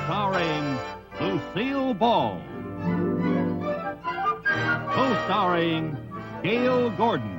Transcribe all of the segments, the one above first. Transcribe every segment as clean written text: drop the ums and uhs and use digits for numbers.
starring Lucille Ball. Co-starring Gail Gordon.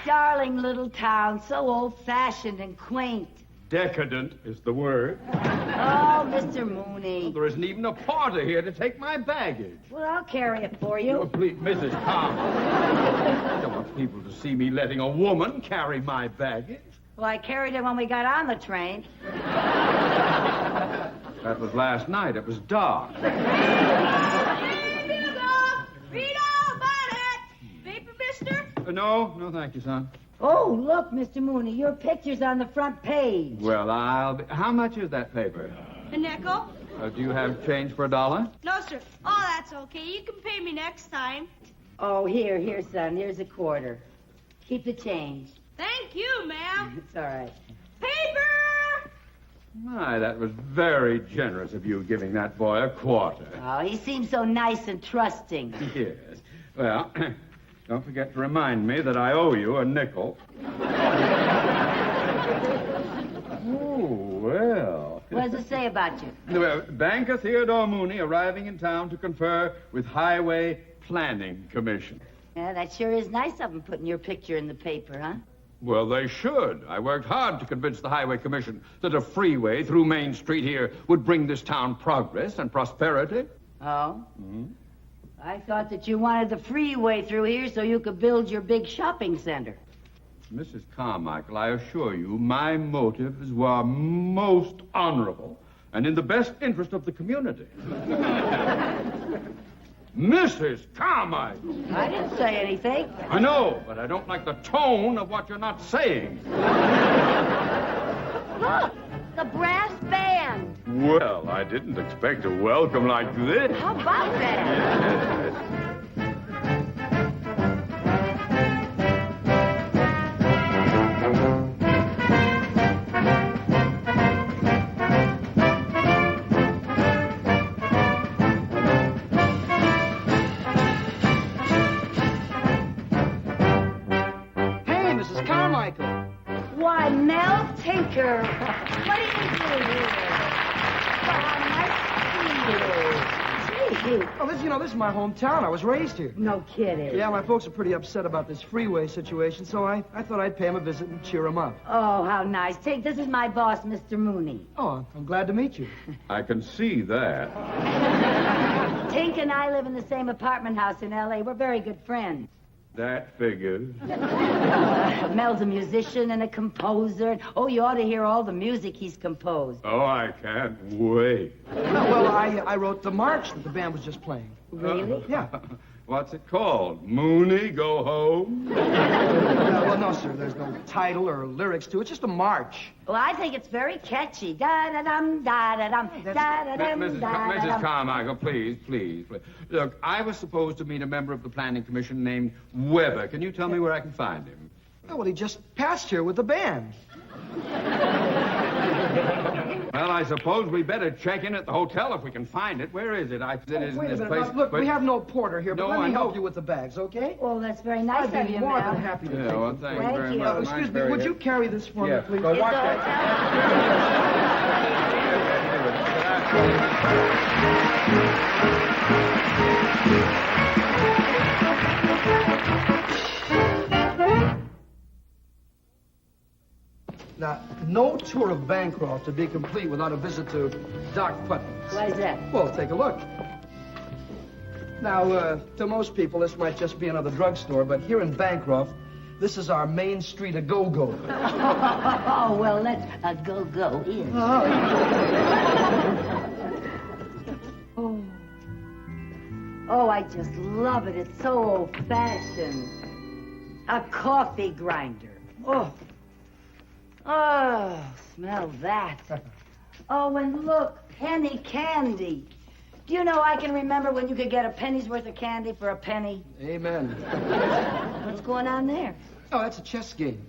Darling little town, so old-fashioned and quaint. Decadent is the word. Oh, Mr. Mooney. Well, there isn't even a porter here to take my baggage. Well, I'll carry it for you. Oh, please, Mrs. Calm. I don't want people to see me letting a woman carry my baggage. Well, I carried it when we got on the train. That was last night. It was dark. No, thank you, son. Oh, look, Mr. Mooney, your picture's on the front page. Well, How much is that paper? A nickel? Do you have change for $1? No, sir. Oh, that's okay. You can pay me next time. Oh, here, son. Here's a quarter. Keep the change. Thank you, ma'am. It's all right. Paper! My, that was very generous of you giving that boy a quarter. Oh, he seems so nice and trusting. Yes. Well... Don't forget to remind me that I owe you a nickel. Oh, well. What does it say about you? Well, Banker Theodore Mooney arriving in town to confer with Highway Planning Commission. Yeah, that sure is nice of them putting your picture in the paper, huh? Well, they should. I worked hard to convince the Highway Commission that a freeway through Main Street here would bring this town progress and prosperity. Oh? Mm-hmm. I thought that you wanted the freeway through here so you could build your big shopping center. Mrs. Carmichael, I assure you, my motives were most honorable and in the best interest of the community. Mrs. Carmichael! I didn't say anything. I know, but I don't like the tone of what you're not saying. Look, the brass band. Well, I didn't expect a welcome like this. How about that? Yes. Hey, Mrs. Carmichael. Why, Mel Tinker. What are you doing here? Well, nice to see you. Gee. Oh, this is my hometown. I was raised here. No kidding. Yeah, my folks are pretty upset about this freeway situation, so I thought I'd pay them a visit and cheer them up. Oh, how nice. Tink, this is my boss, Mr. Mooney. Oh, I'm glad to meet you. I can see that. Tink and I live in the same apartment house in L.A. We're very good friends. That figures. Mel's a musician and a composer. Oh, you ought to hear all the music he's composed. Oh, I can't wait. Well, I wrote the march that the band was just playing. Really? Yeah. What's it called? Mooney, go home? Well, no, sir. There's no title or lyrics to it. It's just a march. Well, I think it's very catchy. Da-da-dum, da-da-dum, da-da-dum, Mrs. da-da-dum. Carmichael, please. Look, I was supposed to meet a member of the Planning Commission named Weber. Can you tell me where I can find him? Oh, well, he just passed here with the band. Well, I suppose we better check in at the hotel if we can find it. Where is it? Wait a this minute. place. Look, we have no porter here, but No, let I me help know. you with the bags, okay? Well, that's very nice I'd of be you, more Mel. than happy to Yeah, take well, them. thank you Thank very you. much. Excuse Mine's me, very would you heavy. carry this for Yeah. me, please? Well, Is watch the Now, no tour of Bancroft would be complete without a visit to Doc Putnam's. Why is that? Well, take a look. Now, to most people, this might just be another drugstore, but here in Bancroft, this is our Main Street a-go-go. Oh, well, let's go in. Oh. Oh, I just love it. It's so old-fashioned. A coffee grinder. Oh. Oh, smell that. Oh, and look, penny candy. Do you know I can remember when you could get a penny's worth of candy for a penny? Amen. What's going on there? Oh, that's a chess game.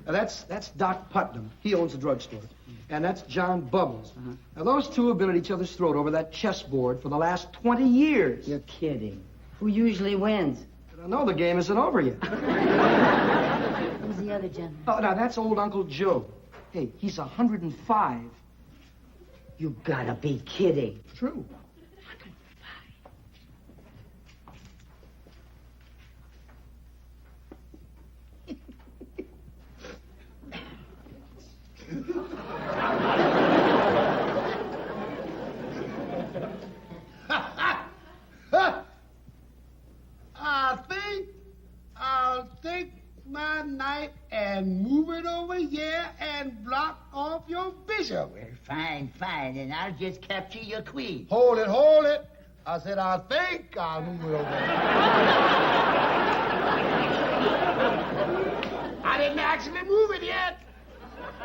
That's Doc Putnam. He owns the drugstore. And that's John Bubbles. Now, those two have been at each other's throat over that chessboard for the last 20 years. You're kidding. Who usually wins? I don't know, the game isn't over yet. Who's the other gentleman? Oh, now, that's old Uncle Joe. Hey, he's 105. You gotta be kidding. True. I'll take my knife and move it over here and block off your bishop. Well, fine, fine, and I'll just capture your queen. Hold it. I said, I think I'll move it over here. I didn't actually move it yet.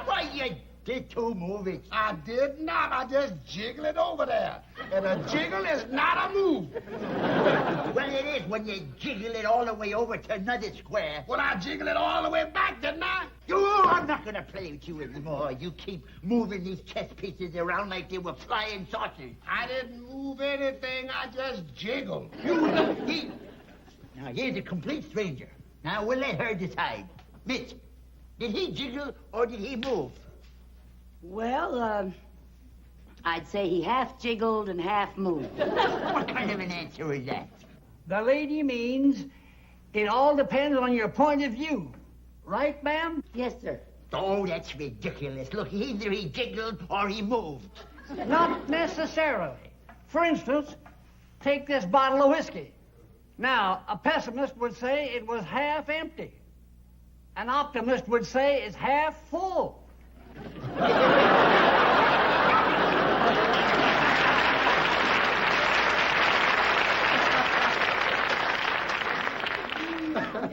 Why, you did too move it. I did not. I just jiggle it over there. And a jiggle is not a move. Well, it is when you jiggle it all the way over to another square. Well, I jiggle it all the way back, didn't I? Oh, I'm not going to play with you anymore. You keep moving these chess pieces around like they were flying saucers. I didn't move anything. I just jiggled. Now, here's a complete stranger. Now, we'll let her decide. Mitch, did he jiggle or did he move? Well, I'd say he half jiggled and half moved. What kind of an answer is that? The lady means it all depends on your point of view. Right, ma'am? Yes, sir. Oh, that's ridiculous. Look, either he jiggled or he moved. Not necessarily. For instance, take this bottle of whiskey. Now, a pessimist would say it was half empty. An optimist would say it's half full.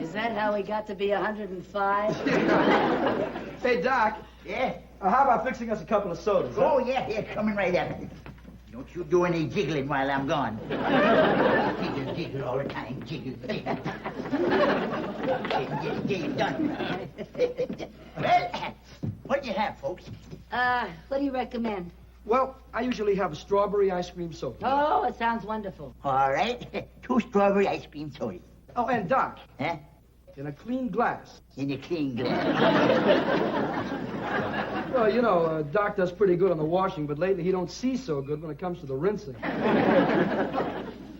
Is that how he got to be 105? Hey, Doc. Yeah? How about fixing us a couple of sodas? Huh? Oh, yeah, coming right up. Don't you do any jiggling while I'm gone. Jiggle all the time, jiggle. Game done. Well, what do you have, folks? What do you recommend? Well, I usually have a strawberry ice cream soda. Oh, it sounds wonderful. All right, 2 strawberry ice cream sodas. Oh, and Doc, Huh? in a clean glass. In a clean glass. Well, you know, Doc does pretty good on the washing, but lately he don't see so good when it comes to the rinsing.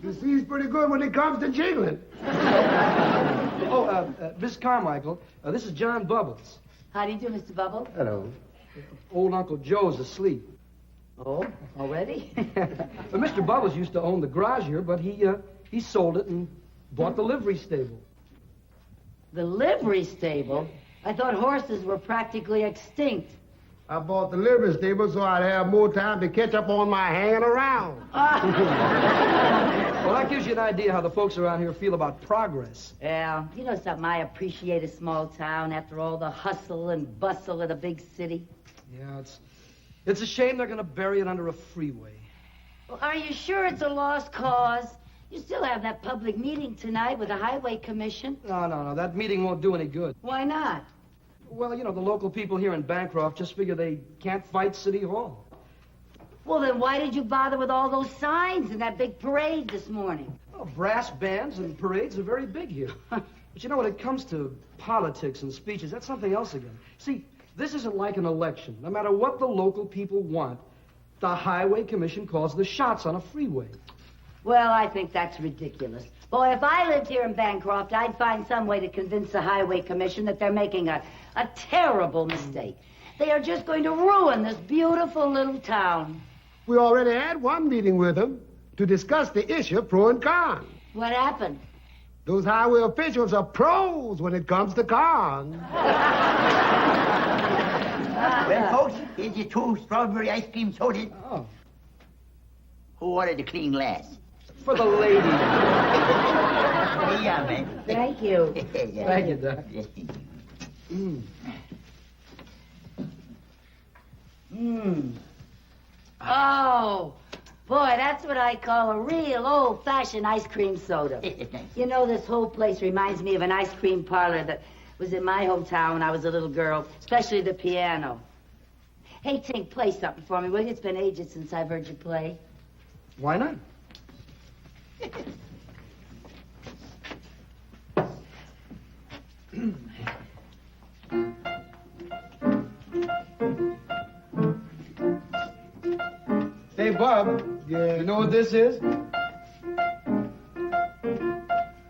He sees pretty good when it comes to jiggling. Miss Carmichael, this is John Bubbles. How do you do, Mr. Bubble? Hello. Old Uncle Joe's asleep. Oh, already? But Mr. Bubbles used to own the garage here, but he sold it and bought the livery stable. The livery stable? I thought horses were practically extinct. I bought the livery stable so I'd have more time to catch up on my hanging around. Well, that gives you an idea how the folks around here feel about progress. Yeah. You know something? I appreciate a small town after all the hustle and bustle of a big city. Yeah, it's a shame they're going to bury it under a freeway. Well, are you sure it's a lost cause? You still have that public meeting tonight with the Highway Commission. No. That meeting won't do any good. Why not? Well, you know, the local people here in Bancroft just figure they can't fight City Hall. Well, then why did you bother with all those signs and that big parade this morning? Well, brass bands and parades are very big here. But you know, when it comes to politics and speeches, that's something else again. See, this isn't like an election. No matter what the local people want, the Highway Commission calls the shots on a freeway. Well, I think that's ridiculous. Boy, if I lived here in Bancroft, I'd find some way to convince the Highway Commission that they're making a terrible mistake. They are just going to ruin this beautiful little town. We already had one meeting with them to discuss the issue pro and con. What happened? Those highway officials are pros when it comes to cons. Well, folks, here's your 2 strawberry ice cream sodas. Oh, Who ordered the clean glass? for the lady. Yeah, man. Thank you. Thank you, Doc. Oh, boy, that's what I call a real old-fashioned ice cream soda. You know, this whole place reminds me of an ice cream parlor that was in my hometown when I was a little girl, especially the piano. Hey, Tink, play something for me, will you? It's been ages since I've heard you play. Why not? Hey, Bob. Yeah. You know what this is?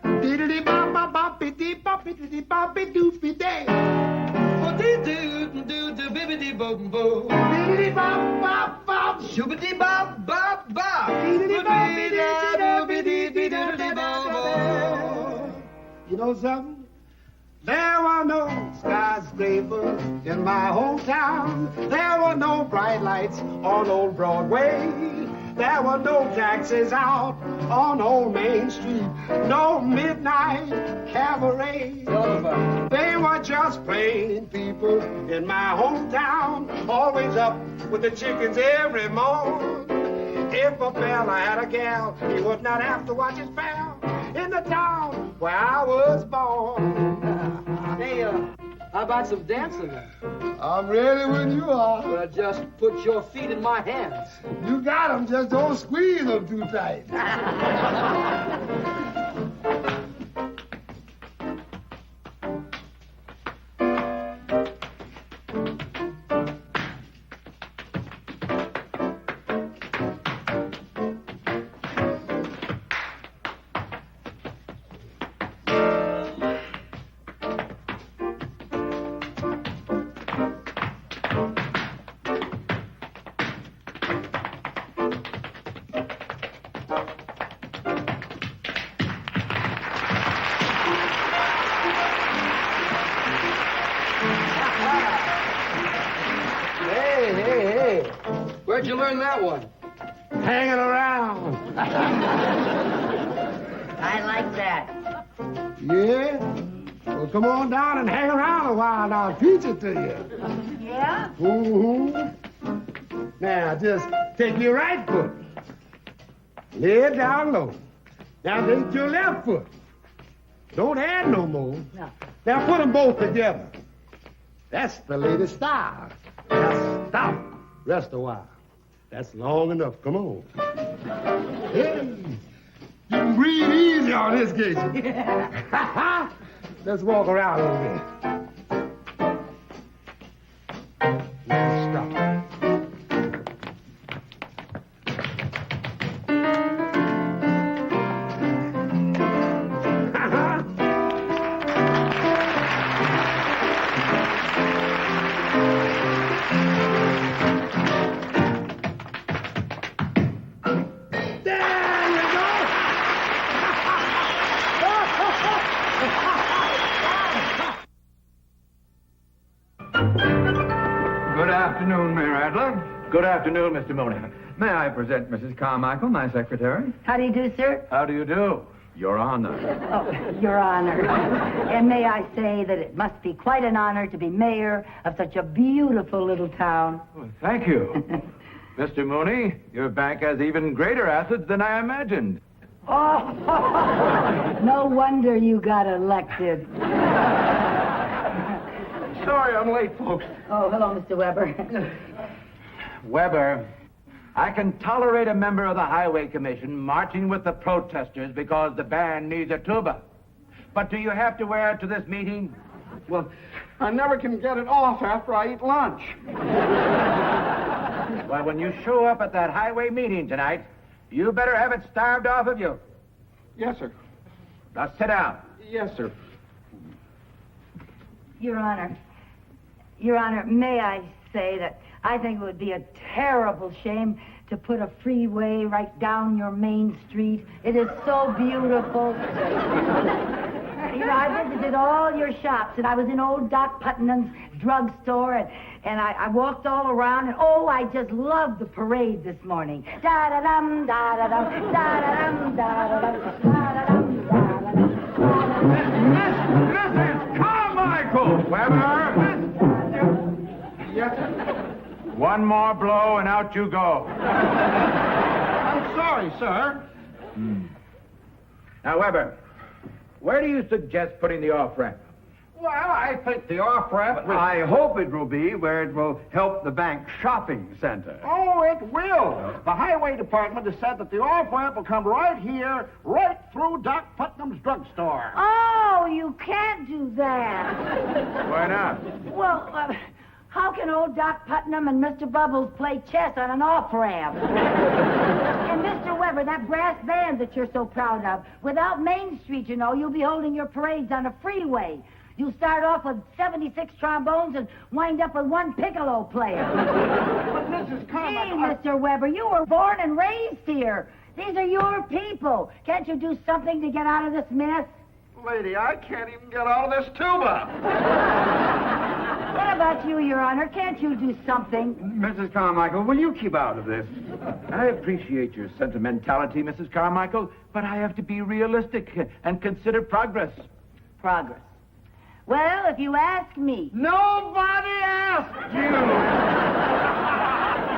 Diddly bop bop bop biddy bop biddy bop doopy day. Oh, bibbidi bop bop. Diddly bop bop bop. Shoobity bop bop bop. Diddly bop You know something? There were no skyscrapers in my hometown. There were no bright lights on old Broadway. There were no taxis out on old Main Street. No midnight cabaret. They were just plain people in my hometown. Always up with the chickens every morning. If a fella had a gal, he would not have to watch his pal in the town where I was born. Hey, how about some dancing? I'm ready when you are. Well, just put your feet in my hands. You got them, just don't squeeze them too tight. Hey. Where'd you learn that one? Hanging around. I like that. Yeah? Well, come on down and hang around a while and I'll teach it to you. Yeah? Mm-hmm. Now, just take your right foot. Lay it down low. Now, take your left foot. Don't add no more. No. Now, put them both together. That's the latest style. Now, stop. Rest a while. That's long enough. Come on. Hey, you can breathe easy on this gauge. Let's walk around a little bit. Now, stop. Good afternoon, Mayor Adler. Good afternoon, Mr. Mooney. May I present Mrs. Carmichael, my secretary? How do you do, sir? How do you do? Your Honor. Oh, Your Honor. And may I say that it must be quite an honor to be mayor of such a beautiful little town. Well, thank you. Mr. Mooney, your bank has even greater assets than I imagined. Oh, no wonder you got elected. Sorry I'm late, folks. Oh, hello, Mr. Weber. Weber, I can tolerate a member of the Highway Commission marching with the protesters because the band needs a tuba. But do you have to wear it to this meeting? Well, I never can get it off after I eat lunch. Well, when you show up at that highway meeting tonight, you better have it starved off of you. Yes, sir. Now sit down. Yes, sir. Your Honor, may I say that I think it would be a terrible shame to put a freeway right down your main street. It is so beautiful. You know, I visited all your shops, and I was in old Doc Putnam's drugstore, and I walked all around, and oh, I just loved the parade this morning. Da-da-dum, da-da-dum, da-da-dum, da-da-dum, da-da-dum, da-da-dum. Weber! Yes, sir. One more blow and out you go. I'm sorry, sir. Now, Weber, where do you suggest putting the off-ramp? Well, I think the off-ramp... I hope it will be where it will help the bank shopping center. Oh, it will. The highway department has said that the off-ramp will come right here, right through Doc Putnam's drugstore. Oh, you can't do that. Why not? Well, how can old Doc Putnam and Mr. Bubbles play chess on an off-ramp? And Mr. Weber, that brass band that you're so proud of, without Main Street, you know, you'll be holding your parades on a freeway. You start off with 76 trombones and wind up with one piccolo player. But Mrs. Hey, Carmichael... Mr. Weber, you were born and raised here. These are your people. Can't you do something to get out of this mess? Lady, I can't even get out of this tuba. What about you, Your Honor? Can't you do something? Mrs. Carmichael, will you keep out of this? I appreciate your sentimentality, Mrs. Carmichael, but I have to be realistic and consider progress. Progress. Well, if you ask me, Nobody asked you.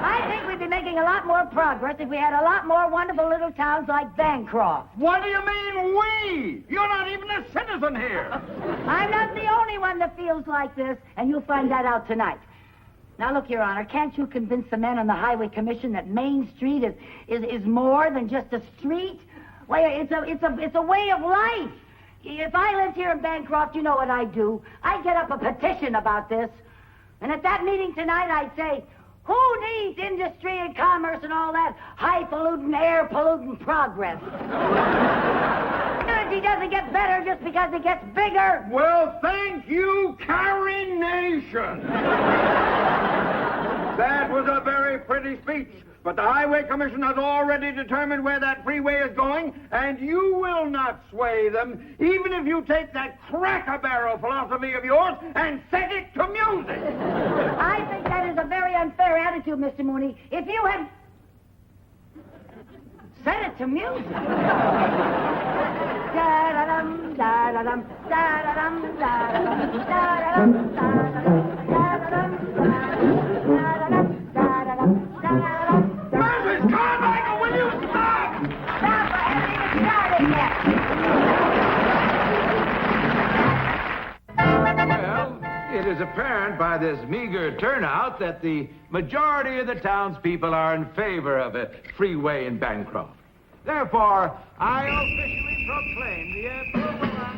I think we'd be making a lot more progress if we had a lot more wonderful little towns like Bancroft. What do you mean, we? You're not even a citizen here. I'm not the only one that feels like this, and you'll find that out tonight. Now, look, Your Honor, can't you convince the men on the Highway Commission that Main Street is more than just a street? Well, it's a way of life. If I lived here in Bancroft, you know what I'd do. I'd get up a petition about this. And at that meeting tonight, I'd say, who needs industry and commerce and all that high-polluting, air-polluting progress? He doesn't get better just because he gets bigger. Well, thank you, Carrie-nation. That was a very pretty speech. But the Highway Commission has already determined where that freeway is going, and you will not sway them, even if you take that crack-a-barrel philosophy of yours and set it to music. I think that is a very unfair attitude, Mr. Mooney. If you had set it to music. Da-da-dum, da-da-dum, da-da-dum, da-da-dum, da-da-dum, da-da-dum, da-da-dum, da-da-dum, da-da-dum, da-da-dum. Mrs. Carmichael, will you stop? Stop! I haven't even started yet. Well, it is apparent by this meager turnout that the majority of the townspeople are in favor of a freeway in Bancroft. Therefore, I officially proclaim the approval of...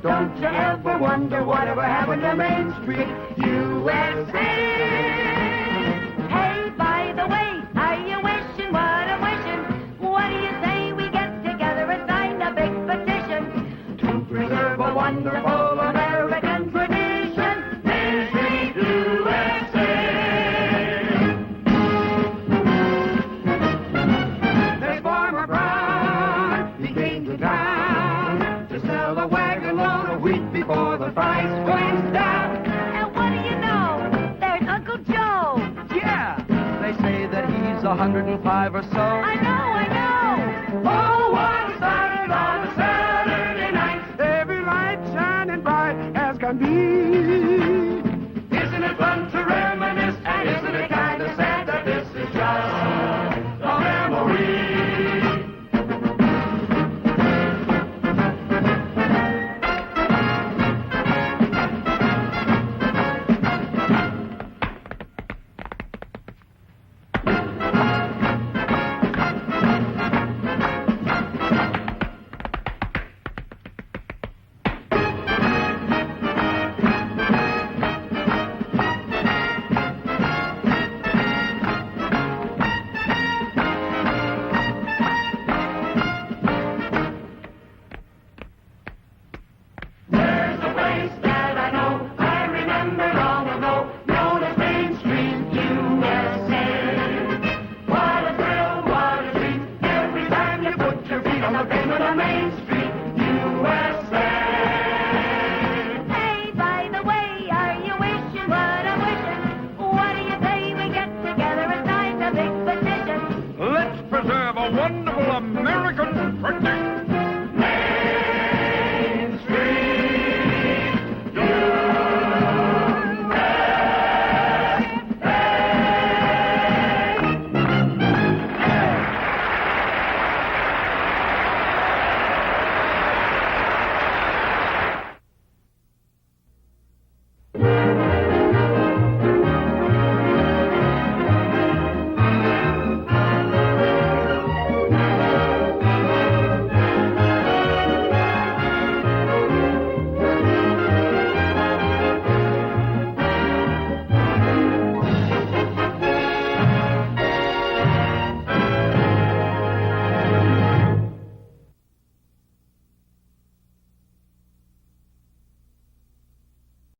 Don't you ever wonder whatever happened to Main Street, USA. Hey, by the way, are you wishing what I'm wishing? What do you say we get together and sign a big petition to preserve a wonderful American tradition, Main Street, USA. There's Farmer Brown, he came to town to sell a wagon load of wheat before the price went down. And what do you know? There's Uncle Joe. Yeah, they say that he's 105 or so. I know. Oh, what be. Isn't it fun to reminisce? And isn't it kind of sad that this is just a memory? Let's preserve a wonderful American tradition.